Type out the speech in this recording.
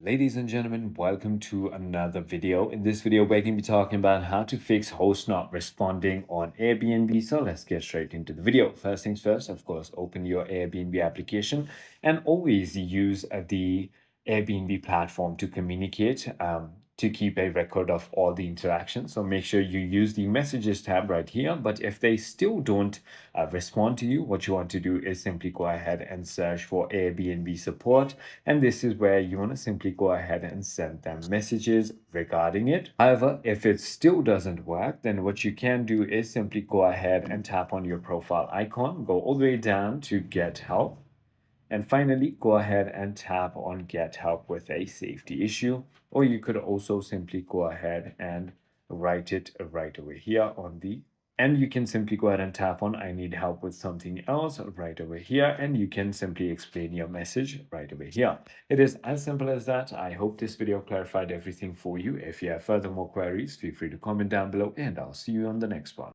Ladies and gentlemen, welcome to another video. In this video, we're going to be talking about how to fix host not responding on Airbnb. So let's get straight into the video. First things first, of course, open your Airbnb application and always use the Airbnb platform to communicate, to keep a record of all the interactions. So make sure you use the messages tab right here. But if they still don't respond to you, what you want to do is simply go ahead and search for Airbnb support. And this is where you want to simply go ahead and send them messages regarding it. However, if it still doesn't work, then what you can do is simply go ahead and tap on your profile icon, go all the way down to get help. And finally, go ahead and tap on get help with a safety issue. Or you could also simply go ahead and write it right over here on the and you can simply go ahead and tap on I need help with something else right over here, and you can simply explain your message right over here. It is as simple as that. I hope this video clarified everything for you. If you have further more queries, feel free to comment down below, and I'll see you on the next one.